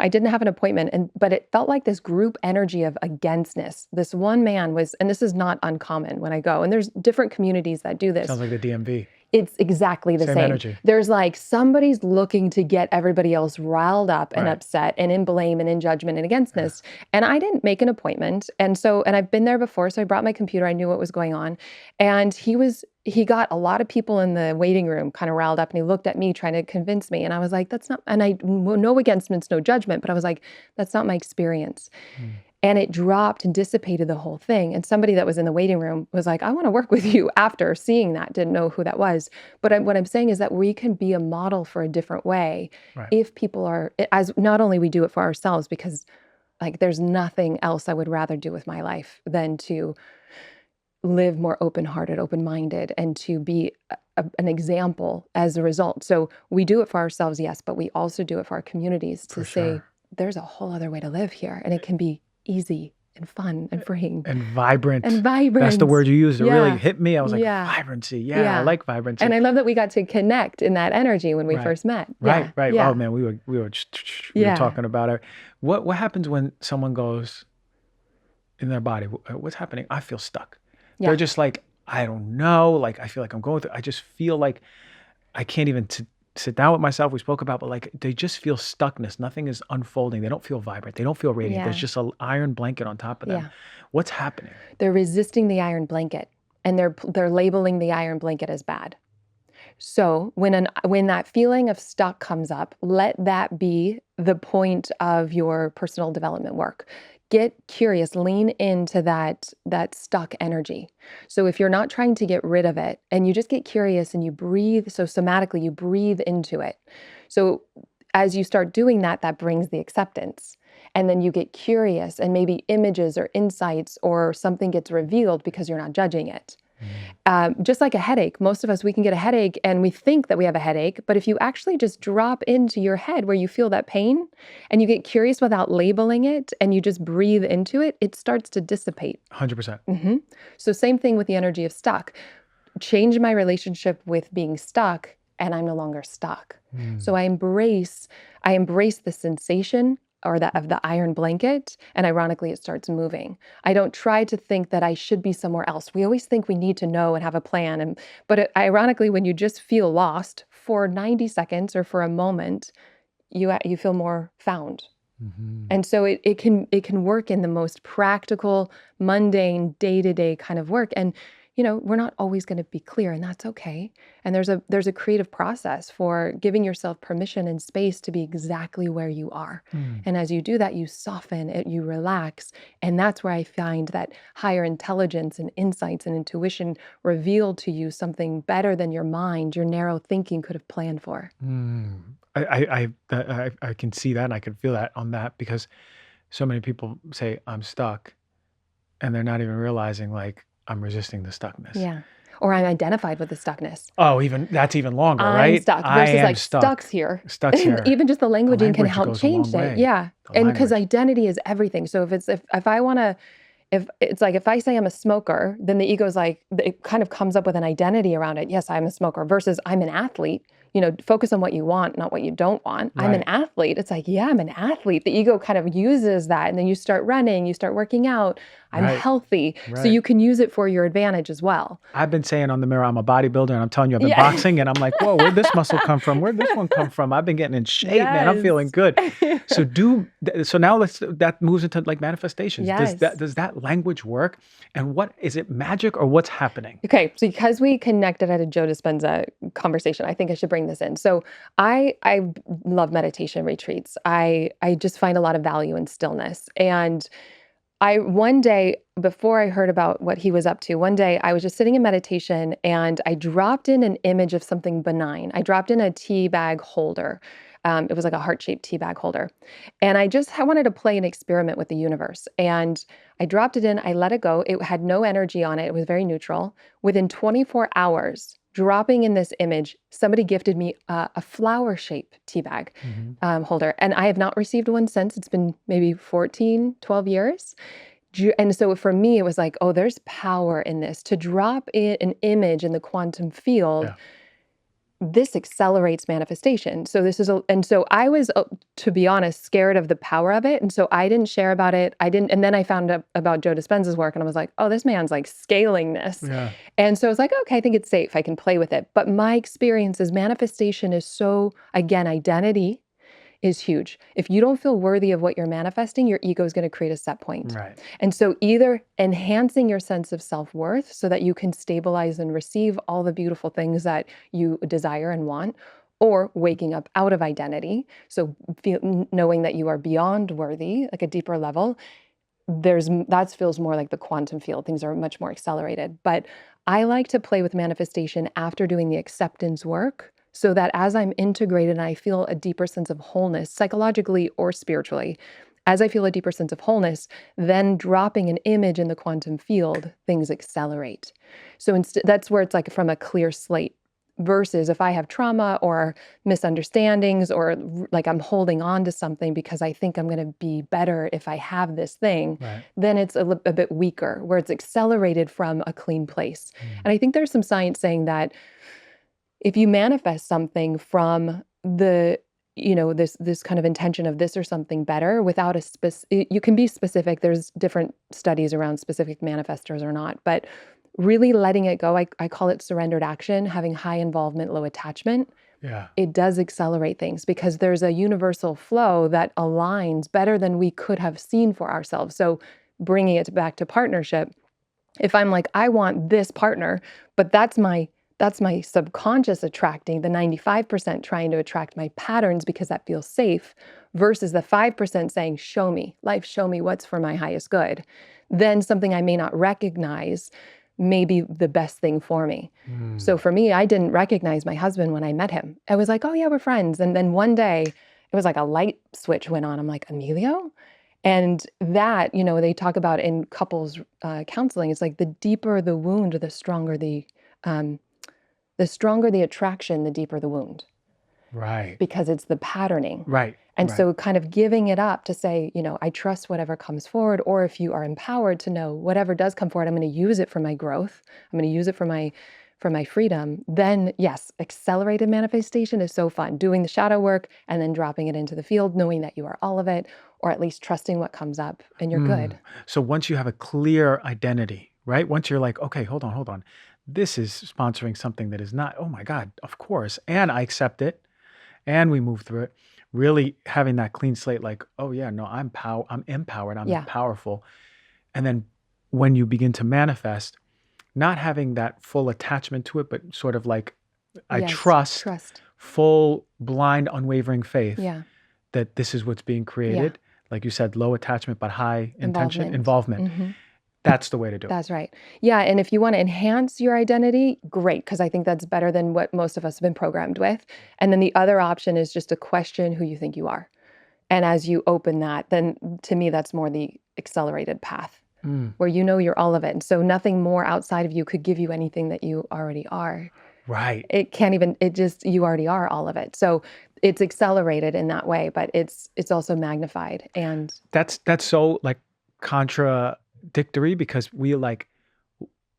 didn't have an appointment, but it felt like this group energy of againstness. This one man was, and this is not uncommon when I go, and there's different communities that do this. Sounds like the DMV. It's exactly the Same same. energy. There's like somebody's looking to get everybody else riled up and Right. upset and in blame and in judgment and againstness. And I didn't make an appointment. And I've been there before. So I brought my computer. I knew what was going on. And he got a lot of people in the waiting room kind of riled up and he looked at me trying to convince me. And I was like, that's not, and I, no againstments, no judgment, but I was like, that's not my experience. Mm. And it dropped and dissipated the whole thing. And somebody that was in the waiting room was like, I want to work with you after seeing that, didn't know who that was. But what I'm saying is that we can be a model for a different way Right. if people are, as not only we do it for ourselves, because like there's nothing else I would rather do with my life than to live more open-hearted, open-minded, and to be an example as a result. So we do it for ourselves, yes, but we also do it for our communities to For say, sure. there's a whole other way to live here. And it can be easy and fun and freeing And vibrant. and vibrant. That's the word you used. It really Yeah. hit me. I was like, Yeah. vibrancy. Yeah, I Yeah. like vibrancy. And I love that we got to connect in that energy when we Right. first met. Right, Yeah. right. Yeah. Oh man, we were Yeah. talking about it. What happens when someone goes in their body? What's happening? I feel stuck. Yeah. They're just like, I don't know. Like I feel like I'm going through. I just feel like I can't even sit down with myself. We spoke about, but like they just feel stuckness. Nothing is unfolding. They don't feel vibrant. They don't feel radiant. Yeah. There's just an iron blanket on top of them. Yeah. What's happening? They're resisting the iron blanket and they're labeling the iron blanket as bad. So when that feeling of stuck comes up, let that be the point of your personal development work. Get curious, lean into that stuck energy. So if you're not trying to get rid of it and you just get curious and you breathe, so somatically you breathe into it. So as you start doing that, that brings the acceptance. And then you get curious and maybe images or insights or something gets revealed because you're not judging it. Just like a headache, most of us, we can get a headache and we think that we have a headache, but if you actually just drop into your head where you feel that pain and you get curious without labeling it and you just breathe into it, it starts to dissipate. 100%. Mm-hmm. So same thing with the energy of stuck. Change my relationship with being stuck and I'm no longer stuck. So I embrace the sensation or that of the iron blanket, and ironically, it starts moving. I don't try to think that I should be somewhere else. We always think we need to know and have a plan, but ironically, when you just feel lost for 90 seconds or for a moment, you feel more found. Mhm. And so it can work in the most practical, mundane, day-to-day kind of work. And we're not always going to be clear, and that's okay. And there's a creative process for giving yourself permission and space to be exactly where you are. Mm. And as you do that, you soften it, you relax. And that's where I find that higher intelligence and insights and intuition reveal to you something better than your mind, your narrow thinking could have planned for. Mm. I can see that and I can feel that on that because so many people say I'm stuck and they're not even realizing like I'm resisting the stuckness. Yeah. Or I'm identified with the stuckness. Oh, even that's even longer, I'm right? stuck I versus am like stuck. stuck's here. Stuck's here. Even just the The languaging can language help goes a long change it. way. Yeah. The And because language. identity is everything. So if I want to, if it's like, if I say I'm a smoker, then the ego's like, it kind of comes up with an identity around it. Yes, I'm a smoker versus I'm an athlete. Focus on what you want, not what you don't want. I'm an Right. athlete. It's like, yeah, I'm an athlete. The ego kind of uses that. And then you start running, you start working out. I'm Right. healthy. So Right. you can use it for your advantage as well. I've been saying on the mirror, I'm a bodybuilder, and I'm telling you, I've been Yeah. boxing, and I'm like, whoa, where'd this muscle come from? Where'd this one come from? I've been getting in shape, man. I'm feeling Yes. good. So now that moves into like manifestations. Yes. Does that language work? And what is it, magic or what's happening? Okay, so because we connected at a Joe Dispenza conversation, I think I should bring this in. So I love meditation retreats. I just find a lot of value in stillness. And I one day, before I heard about what he was up to, one day I was just sitting in meditation and I dropped in an image of something benign. I dropped in a tea bag holder. It was like a heart-shaped tea bag holder. And I wanted to play an experiment with the universe. And I dropped it in, I let it go. It had no energy on it. It was very neutral. Within 24 hours, dropping in this image, somebody gifted me a flower-shaped tea bag holder. And I have not received one since. It's been maybe 14, 12 years. And so for me, it was like, oh, there's power in this. To drop in an image in the quantum field, Yeah. this accelerates manifestation. So and so I was, to be honest, scared of the power of it. And so I didn't share about it. And then I found out about Joe Dispenza's work and I was like, oh, this man's like scaling this. Yeah. And so I was like, okay, I think it's safe. I can play with it. But my experience is manifestation is so, again, identity is huge. If you don't feel worthy of what you're manifesting, your ego is going to create a set point. Right. And so either enhancing your sense of self-worth so that you can stabilize and receive all the beautiful things that you desire and want, or waking up out of identity. So knowing that you are beyond worthy, like a deeper level, that feels more like the quantum field. Things are much more accelerated. But I like to play with manifestation after doing the acceptance work, so that as I'm integrated and I feel a deeper sense of wholeness, psychologically or spiritually, as I feel a deeper sense of wholeness, then dropping an image in the quantum field, things accelerate. So that's where it's like from a clear slate. Versus if I have trauma or misunderstandings or like I'm holding on to something because I think I'm going to be better if I have this thing, Right. then it's a bit weaker, where it's accelerated from a clean place. And I think there's some science saying that if you manifest something from the, this kind of intention of this or something better without you can be specific. There's different studies around specific manifestors or not, but really letting it go. I call it surrendered action, having high involvement, low attachment. Yeah. It does accelerate things because there's a universal flow that aligns better than we could have seen for ourselves. So bringing it back to partnership, if I'm like, I want this partner, but that's my subconscious attracting the 95% trying to attract my patterns because that feels safe versus the 5% saying, show me, life, show me what's for my highest good. Then something I may not recognize may be the best thing for me. So for me, I didn't recognize my husband when I met him. I was like, oh yeah, we're friends. And then one day it was like a light switch went on. I'm like, Emilio? And that, they talk about in couples counseling, it's like the deeper the wound, the stronger the attraction, the deeper the wound. Right. Because it's the patterning. Right. And right. so kind of giving it up to say, I trust whatever comes forward, or if you are empowered to know whatever does come forward, I'm going to use it for my growth. I'm going to use it for my freedom. Then yes, accelerated manifestation is so fun. Doing the shadow work and then dropping it into the field, knowing that you are all of it, or at least trusting what comes up and you're good. So once you have a clear identity, right? Once you're like, okay, hold on. This is sponsoring something that is not, oh my God, of course. And I accept it. And we move through it. really having that clean slate, like, oh yeah, no, I'm empowered, I'm Yeah. powerful. And then when you begin to manifest, not having that full attachment to it, but sort of like, I Yes. trust, Trust. full, blind, unwavering faith Yeah. that this is what's being Yeah. created. Like you said, low attachment, but high intention, involvement. hmm That's the way to do it. That's right. Yeah. And if you want to enhance your identity, great, because I think that's better than what most of us have been programmed with. And then the other option is just to question who you think you are. And as you open that, then to me, that's more the accelerated path where you know you're all of it. And so nothing more outside of you could give you anything that you already are. Right. It can't even, you already are all of it. So it's accelerated in that way, but it's also magnified. And That's so like contradictory, because we like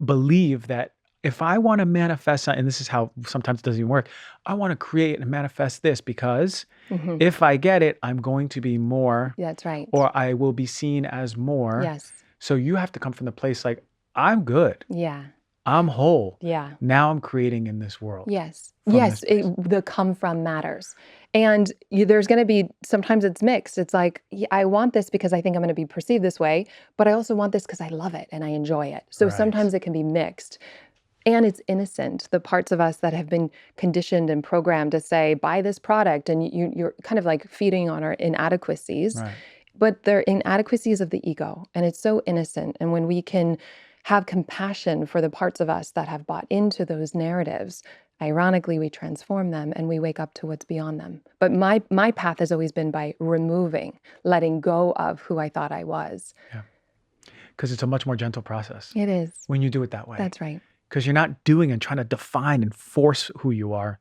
believe that if I want to manifest, and this is how sometimes it doesn't even work, I want to create and manifest this because if I get it, I'm going to be more, that's right. or I will be seen as more. Yes. So you have to come from the place like, I'm good. Yeah. I'm whole. Yeah. Now I'm creating in this world. Yes. From Yes. this place. The come from matters. And there's going to be, sometimes it's mixed. It's like, I want this because I think I'm going to be perceived this way, but I also want this because I love it and I enjoy it. So Right. sometimes it can be mixed. And it's innocent. The parts of us that have been conditioned and programmed to say, buy this product, and you're kind of like feeding on our inadequacies. Right. But they're inadequacies of the ego. And it's so innocent. And when we can have compassion for the parts of us that have bought into those narratives, ironically, we transform them and we wake up to what's beyond them. But my path has always been by removing, letting go of who I thought I was. Yeah. Because it's a much more gentle process It is. when you do it that way. That's right. Because you're not doing and trying to define and force who you are.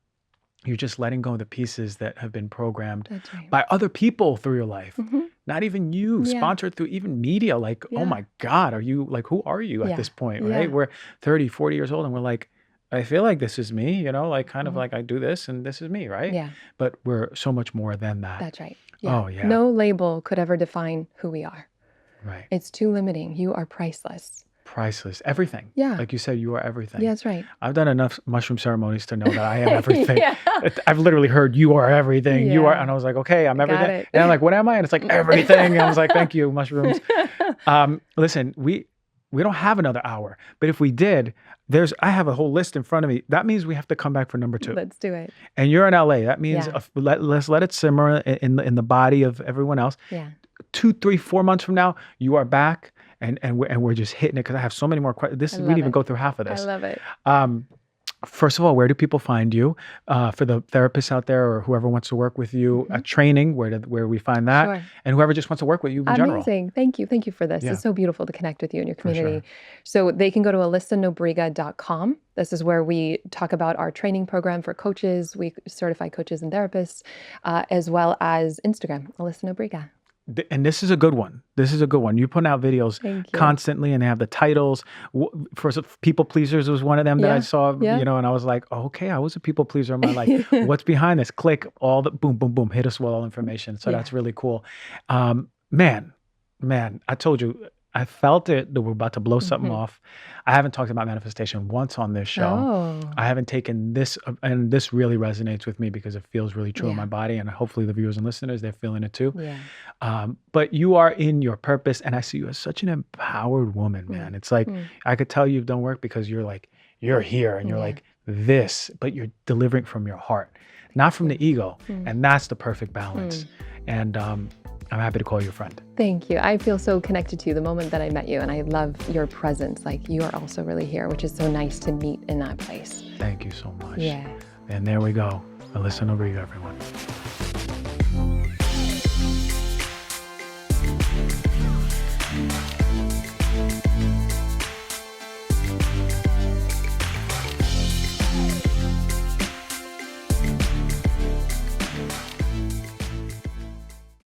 You're just letting go of the pieces that have been programmed That's right. by other people through your life. Not even you, Yeah. sponsored through even media. Like, Yeah. oh my God, are you like, who are you at Yeah. this point, Yeah. right? We're 30, 40 years old and we're like, I feel like this is me, you know, like kind of like I do this and this is me, right? Yeah. But we're so much more than that. That's right. Yeah. Oh, yeah. No label could ever define who we are. Right. It's too limiting. You are priceless. Priceless. Everything. Yeah. Like you said, you are everything. Yeah, that's right. I've done enough mushroom ceremonies to know that I am everything. Yeah. I've literally heard you are everything. You are. Yeah. And I was like, okay, I'm Got everything. it. And I'm like, what am I? And it's like everything. And I was like, thank you, mushrooms. Listen, we don't have another hour, but if we did, I have a whole list in front of me. That means we have to come back for number 2. Let's do it. And you're in LA. That means Yeah. let's let it simmer in the body of everyone else. Yeah. 2, 3, 4 months from now, you are back. And we're just hitting it because I have so many more questions. We didn't even go through half of this. I love it. First of all, where do people find you? For the therapists out there or whoever wants to work with you, a training, where we find that? Sure. And whoever just wants to work with you in general. Amazing. Thank you. Thank you for this. Yeah. It's so beautiful to connect with you and your For community. sure. So they can go to alyssanobriga.com. This is where we talk about our training program for coaches. We certify coaches and therapists, as well as Instagram, Alyssa Nobriga. And this is a good one. You put out videos Thank you. constantly, and they have the titles. For people pleasers was one of them that I Yeah, saw, yeah. and I was like, oh, okay, I was a people pleaser in my life. What's behind this? Click all the boom, boom, boom, hit us with all information. So Yeah. that's really cool. Man, I told you, I felt it that we're about to blow something off. I haven't talked about manifestation once on this show. Oh. I haven't taken this, and this really resonates with me because it feels really true in Yeah. my body, and hopefully the viewers and listeners, they're feeling it too. Yeah. But you are in your purpose, and I see you as such an empowered woman, man. It's like, I could tell you've done work because you're here and you're like this, but you're delivering from your heart, not from the ego. And that's the perfect balance. And I'm happy to call you a friend. Thank you. I feel so connected to you the moment that I met you, and I love your presence. Like, you are also really here, which is so nice to meet in that place. Thank you so much. Yeah. And there we go. Alyssa Nobriga, everyone.